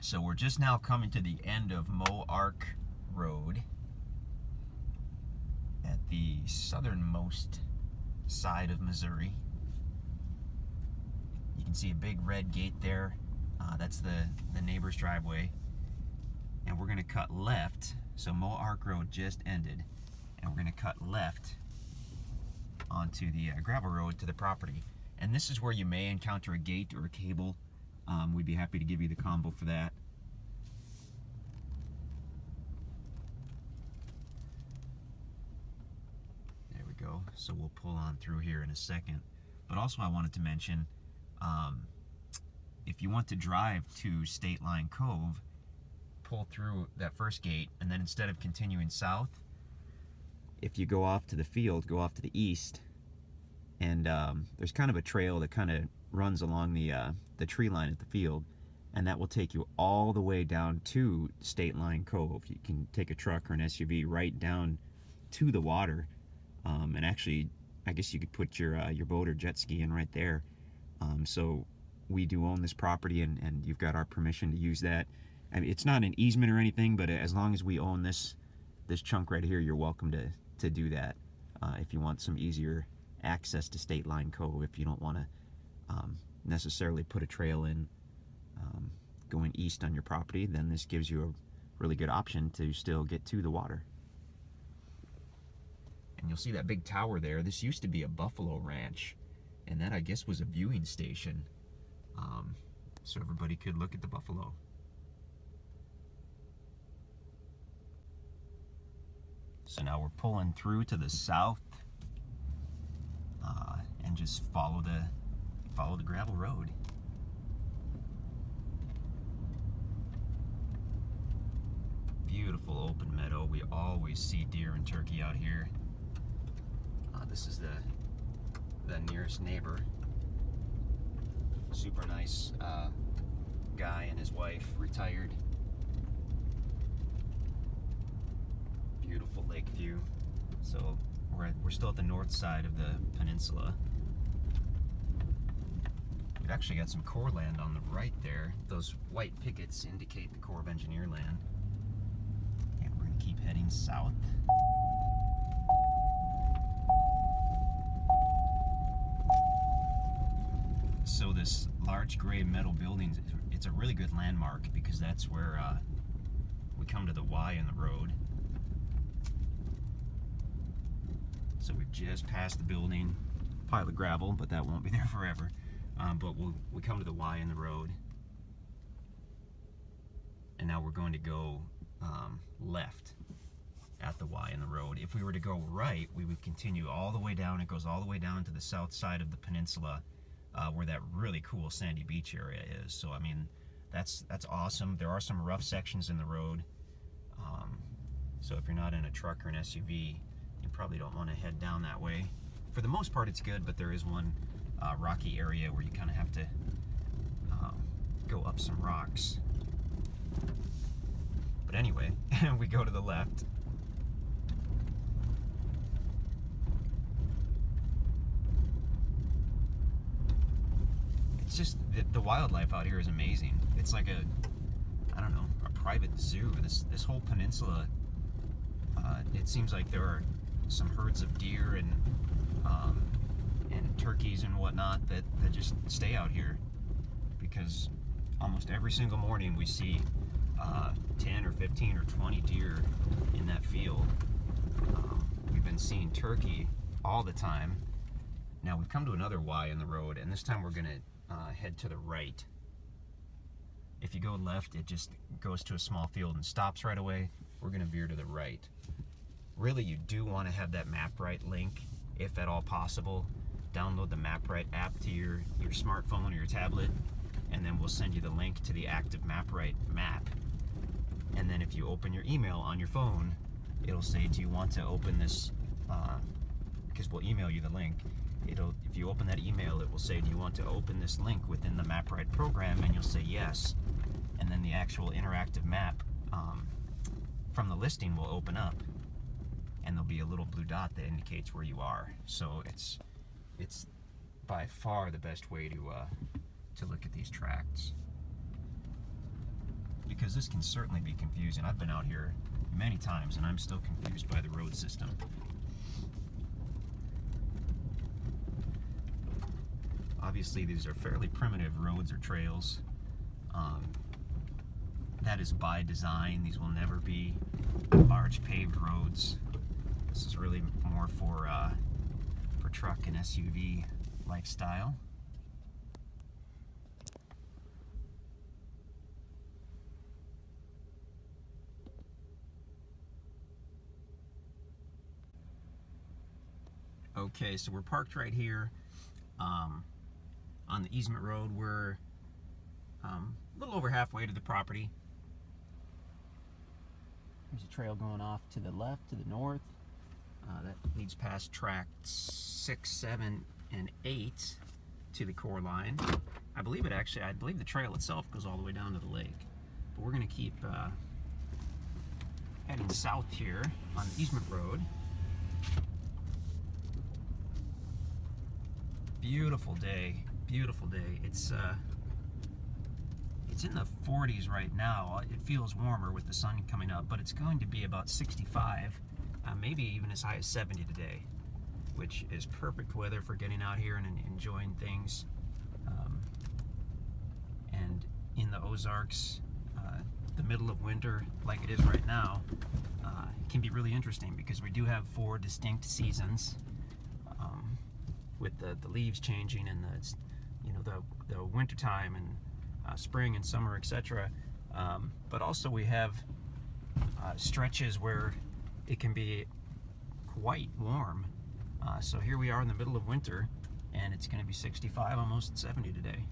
So we're just now coming to the end of Moark Road at the southernmost side of Missouri. You can see a big red gate there. That's the neighbor's driveway. And we're going to cut left. So Moark Road just ended. And we're going to cut left onto the gravel road to the property. And this is where you may encounter a gate or a cable. We'd be happy to give you the combo for that. There we go. So we'll pull on through here in a second. But also I wanted to mention, if you want to drive to State Line Cove, pull through that first gate, and then instead of continuing south, if you go off to the field, go off to the east, and there's kind of a trail that kind of runs along the tree line at the field, and that will take you all the way down to State Line Cove. You can take a truck or an SUV right down to the water, and actually, I guess you could put your boat or jet ski in right there. So we do own this property, and you've got our permission to use that. I mean, it's not an easement or anything, but as long as we own this chunk right here, you're welcome to do that. If you want some easier access to State Line Cove, if you don't want to necessarily put a trail in going east on your property, then this gives you a really good option to still get to the water. And you'll see that big tower there. This used to be a buffalo ranch, and that, I guess, was a viewing station, so everybody could look at the buffalo. So now we're pulling through to the south, and just follow the gravel road. Beautiful open meadow. We always see deer and turkey out here. This is the nearest neighbor. Super nice guy and his wife, retired. Beautiful lake view. So we're still at the north side of the peninsula. We've actually got some Corps land on the right there. Those white pickets indicate the Corps of Engineer land. And we're going to keep heading south. So this large gray metal building, it's a really good landmark because that's where we come to the Y in the road. So we've just passed the building, pile of gravel, but that won't be there forever. But we come to the Y in the road, and now we're going to go left at the Y in the road. If we were to go right, we would continue all the way down. It goes all the way down to the south side of the peninsula, where that really cool sandy beach area is. So I mean, that's awesome. There are some rough sections in the road, so if you're not in a truck or an SUV, you probably don't want to head down that way. For the most part, it's good, but there is one rocky area where you kind of have to go up some rocks. But anyway, we go to the left. It's just the wildlife out here is amazing. It's like I don't know, a private zoo. This whole peninsula, it seems like there are some herds of deer and turkeys and whatnot that just stay out here, because almost every single morning we see 10 or 15 or 20 deer in that field. We've been seeing turkey all the time. Now we've come to another Y in the road, and this time we're going to head to the right. If you go left, it just goes to a small field and stops right away. We're going to veer to the right. Really, you do want to have that MapRight link, if at all possible. Download the MapRight app to your smartphone or your tablet, and then we'll send you the link to the active MapRight map. And then if you open your email on your phone, it'll say, do you want to open this, because we'll email you the link. If you open that email, it will say, do you want to open this link within the MapRight program? And you'll say yes. And then the actual interactive map from the listing will open up, and there'll be a little blue dot that indicates where you are. So it's by far the best way to look at these tracts. because this can certainly be confusing. I've been out here many times and I'm still confused by the road system. Obviously these are fairly primitive roads or trails. That is by design. These will never be large paved roads. This is really more for truck and SUV lifestyle. Okay, so we're parked right here on the easement road. We're a little over halfway to the property. There's a trail going off to the left, to the north. That leads past tracks 6, 7, and 8 to the core line. I believe the trail itself goes all the way down to the lake. But we're going to keep heading south here on the easement road. Beautiful day, beautiful day. It's in the 40s right now. It feels warmer with the sun coming up, but it's going to be about 65. Maybe even as high as 70 today, which is perfect weather for getting out here and enjoying things. And in the Ozarks, the middle of winter, like it is right now, can be really interesting because we do have 4 distinct seasons, with the leaves changing and the winter time and spring and summer, etc. But also we have stretches where it can be quite warm. So here we are in the middle of winter and it's going to be 65, almost 70 today.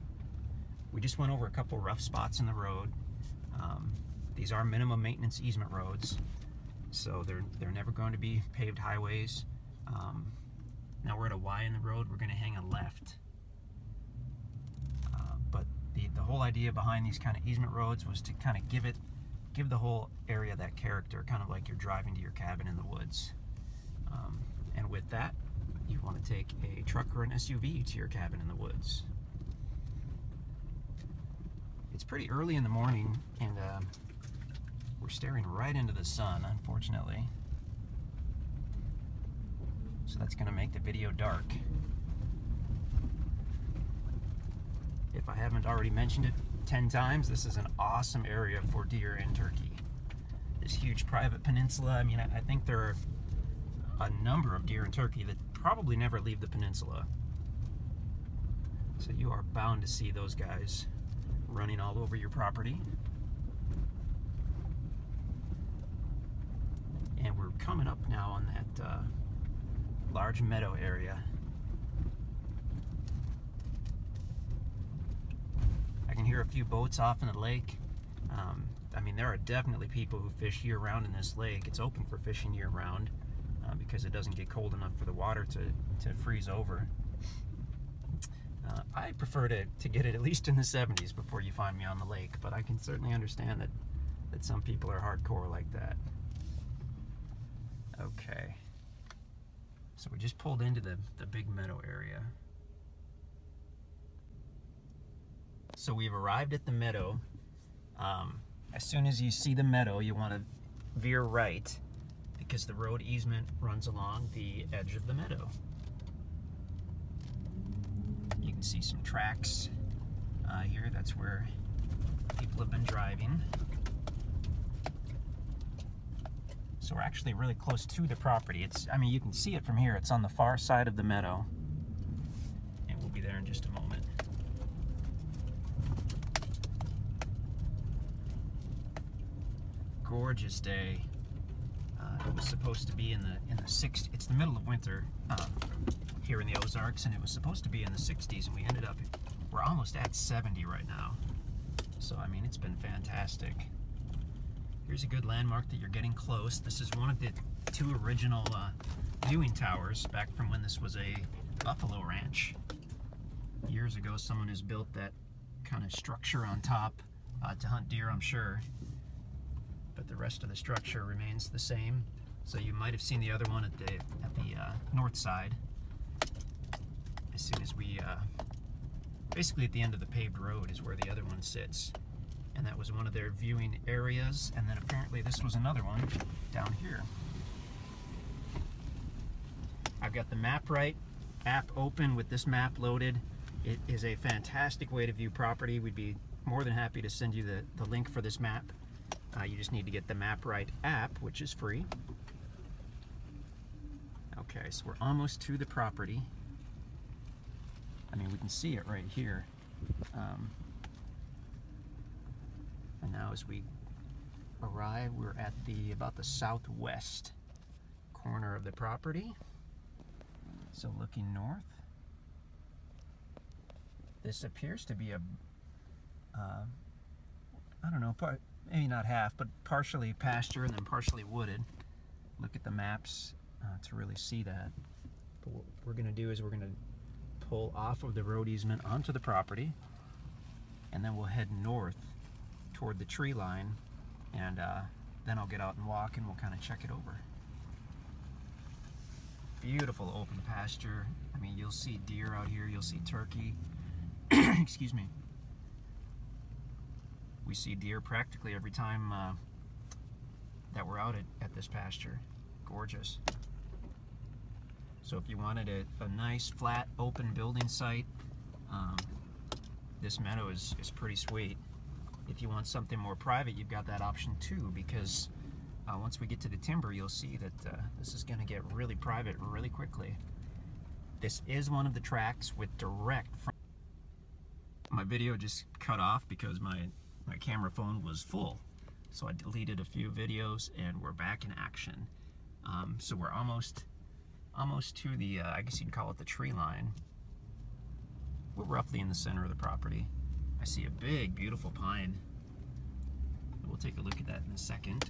We just went over a couple rough spots in the road. These are minimum maintenance easement roads, so they're never going to be paved highways. Now we're at a Y in the road. We're going to hang a left. But the whole idea behind these kind of easement roads was to kind of give the whole area that character, kind of like you're driving to your cabin in the woods. And with that, you want to take a truck or an SUV to your cabin in the woods. It's pretty early in the morning, and we're staring right into the sun, unfortunately. So that's going to make the video dark. If I haven't already mentioned it 10 times, this is an awesome area for deer and turkey. This huge private peninsula. I mean, I think there are a number of deer and turkey that probably never leave the peninsula. So you are bound to see those guys running all over your property. And we're coming up now on that large meadow area. I can hear a few boats off in the lake. I mean, there are definitely people who fish year-round in this lake. It's open for fishing year-round because it doesn't get cold enough for the water to freeze over. I prefer to get it at least in the 70s before you find me on the lake, but I can certainly understand that some people are hardcore like that. Okay. So we just pulled into the big meadow area. So we've arrived at the meadow. As soon as you see the meadow, you want to veer right because the road easement runs along the edge of the meadow. You can see some tracks here. That's where people have been driving. So we're actually really close to the property. I mean, you can see it from here. It's on the far side of the meadow. And we'll be there in just a moment. Gorgeous day. It was supposed to be in the 60s. It's the middle of winter here in the Ozarks, and it was supposed to be in the 60s, and we're almost at 70 right now. So I mean, it's been fantastic. Here's a good landmark that you're getting close. This is one of the 2 original viewing towers back from when this was a buffalo ranch. Years ago, someone has built that kind of structure on top to hunt deer, I'm sure. But the rest of the structure remains the same. So you might have seen the other one at the north side. As soon as we, basically at the end of the paved road is where the other one sits. and that was one of their viewing areas. And then apparently this was another one down here. I've got the MapRight app open with this map loaded. It is a fantastic way to view property. We'd be more than happy to send you the link for this map. You just need to get the MapRight app, which is free. Okay, so we're almost to the property. I mean, we can see it right here. And now as we arrive, we're at about the southwest corner of the property. So looking north, this appears to be a, I don't know, maybe not half, but partially pasture and then partially wooded. Look at the maps to really see that. But what we're going to do is we're going to pull off of the road easement onto the property, and then we'll head north toward the tree line, and then I'll get out and walk and we'll kind of check it over. Beautiful open pasture. I mean, you'll see deer out here, you'll see turkey. Excuse me. We see deer practically every time that we're out at this pasture. Gorgeous. So if you wanted a nice, flat, open building site, this meadow is pretty sweet. If you want something more private, you've got that option too, because once we get to the timber, you'll see that this is going to get really private really quickly. This is one of the tracks with direct front. My video just cut off because my camera phone was full, so I deleted a few videos and we're back in action. So we're almost to the, I guess you'd call it the tree line. We're roughly in the center of the property. I see a big, beautiful pine. We'll take a look at that in a second.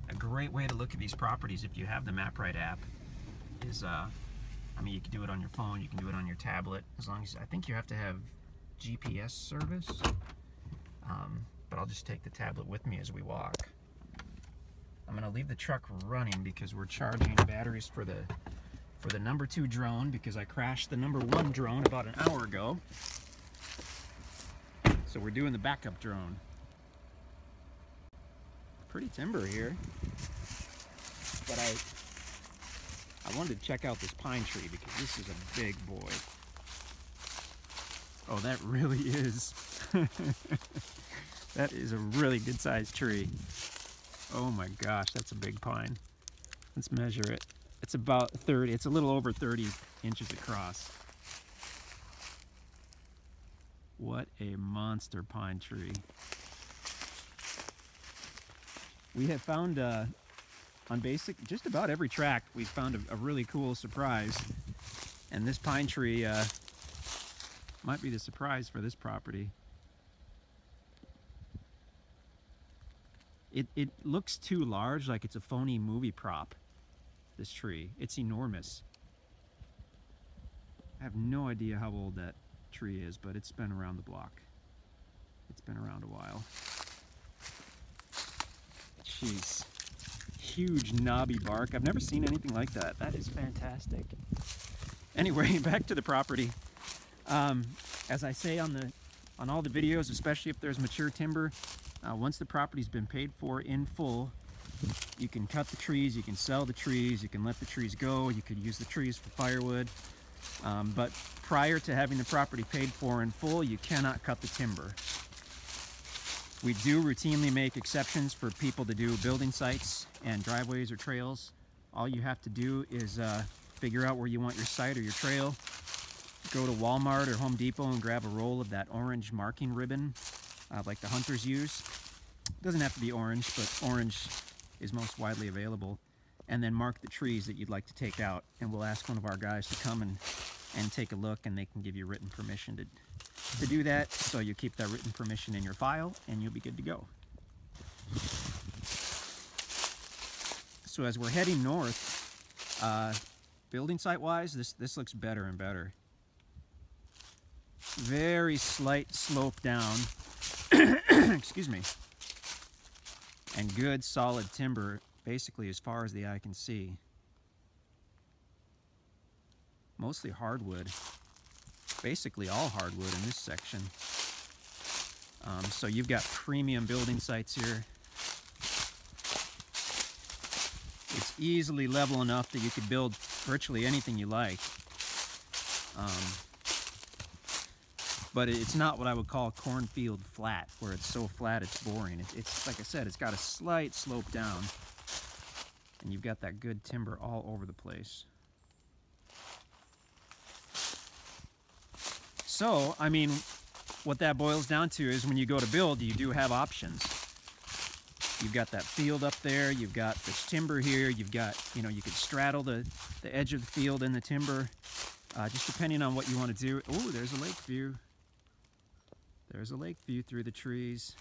A great way to look at these properties if you have the MapRight app is, I mean, you can do it on your phone, you can do it on your tablet, as long as, I think you have to have GPS service, but I'll just take the tablet with me as we walk. I'm going to leave the truck running because we're charging batteries for the number 2 drone, because I crashed the number 1 drone about an hour ago. So we're doing the backup drone. Pretty timber here, but I wanted to check out this pine tree because this is a big boy. Oh, that really is. That is a really good sized tree. Oh my gosh, that's a big pine. Let's measure it. It's about 30, it's a little over 30 inches across. What a monster pine tree. We have found, on just about every tract, we've found a really cool surprise. And this pine tree might be the surprise for this property. It looks too large, like it's a phony movie prop, this tree. It's enormous. I have no idea how old that tree is, but it's been around the block. It's been around a while. Jeez. Huge knobby bark. I've never seen anything like that. That is fantastic. Anyway, back to the property. As I say on all the videos, especially if there's mature timber, once the property's been paid for in full, you can cut the trees, you can sell the trees, you can let the trees go, you could use the trees for firewood. But prior to having the property paid for in full, you cannot cut the timber. We do routinely make exceptions for people to do building sites and driveways or trails. All you have to do is figure out where you want your site or your trail. Go to Walmart or Home Depot and grab a roll of that orange marking ribbon like the hunters use. It doesn't have to be orange, but orange is most widely available. And then mark the trees that you'd like to take out, and we'll ask one of our guys to come and take a look, and they can give you written permission to do that. So you keep that written permission in your file and you'll be good to go. So as we're heading north, building site wise, this looks better and better. Very slight slope down, excuse me, and good solid timber basically as far as the eye can see. Mostly hardwood. basically all hardwood in this section. So you've got premium building sites here. It's easily level enough that you could build virtually anything you like. But it's not what I would call cornfield flat, where it's so flat it's boring. It's like I said, it's got a slight slope down, and you've got that good timber all over the place. So, I mean, what that boils down to is when you go to build, you do have options. You've got that field up there, you've got this timber here, you've got, you know, you could straddle the edge of the field and the timber, just depending on what you want to do. Oh, there's a lake view. There's a lake view through the trees.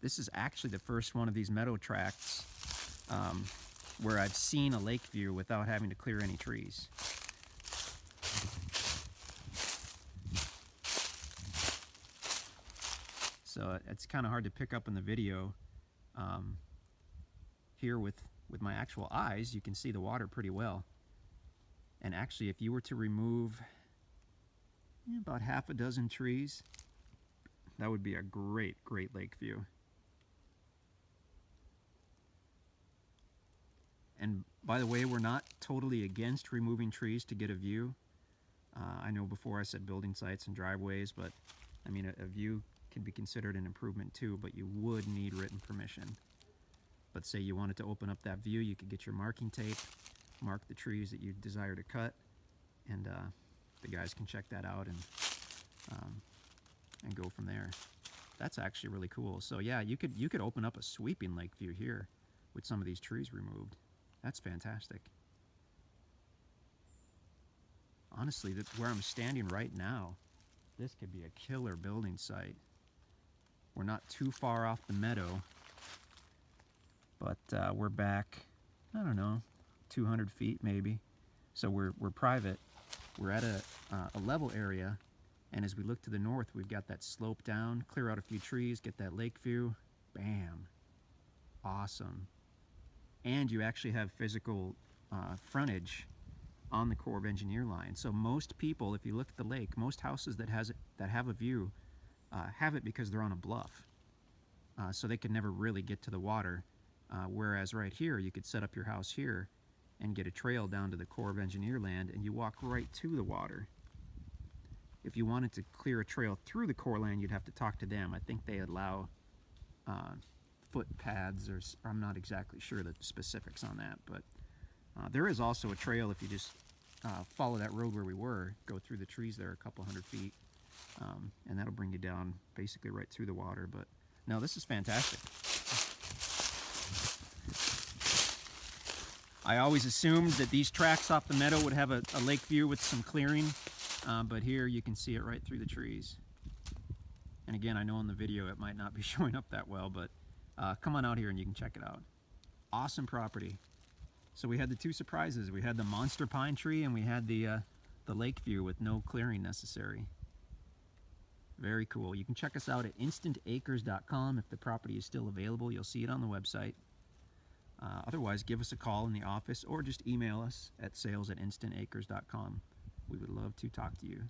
This is actually the first one of these meadow tracts where I've seen a lake view without having to clear any trees. So it's kind of hard to pick up in the video. Here with my actual eyes, you can see the water pretty well. And actually, if you were to remove about half a dozen trees, that would be a great lake view. And by the way, we're not totally against removing trees to get a view. I know before I said building sites and driveways, but I mean a view can be considered an improvement too, but you would need written permission. But say you wanted to open up that view, you could get your marking tape, mark the trees that you desire to cut, and the guys can check that out and go from there. That's actually really cool. So yeah, you could open up a sweeping lake view here with some of these trees removed. That's fantastic. Honestly, where I'm standing right now, this could be a killer building site. We're not too far off the meadow, but we're back, I don't know, 200 feet maybe. So we're private. We're at a level area, and as we look to the north, we've got that slope down, clear out a few trees, get that lake view. Bam. Awesome. And you actually have physical frontage on the Corps of Engineer line. So most people, if you look at the lake, most houses that have a view have it because they're on a bluff. So they could never really get to the water. Whereas right here, you could set up your house here and get a trail down to the Corps of Engineer land, and you walk right to the water. If you wanted to clear a trail through the Corps land, you'd have to talk to them. I think they allow footpaths, or I'm not exactly sure the specifics on that, but there is also a trail if you just follow that road where we were, go through the trees there a couple hundred feet, and that'll bring you down basically right through the water. But no, this is fantastic. I always assumed that these tracks off the meadow would have a lake view with some clearing, but here you can see it right through the trees. And again, I know in the video it might not be showing up that well, but come on out here and you can check it out. Awesome property. So we had the two surprises. We had the monster pine tree, and we had the lake view with no clearing necessary. Very cool. You can check us out at InstantAcres.com. If the property is still available, you'll see it on the website. Otherwise, give us a call in the office or just email us at sales@InstantAcres.com. We would love to talk to you.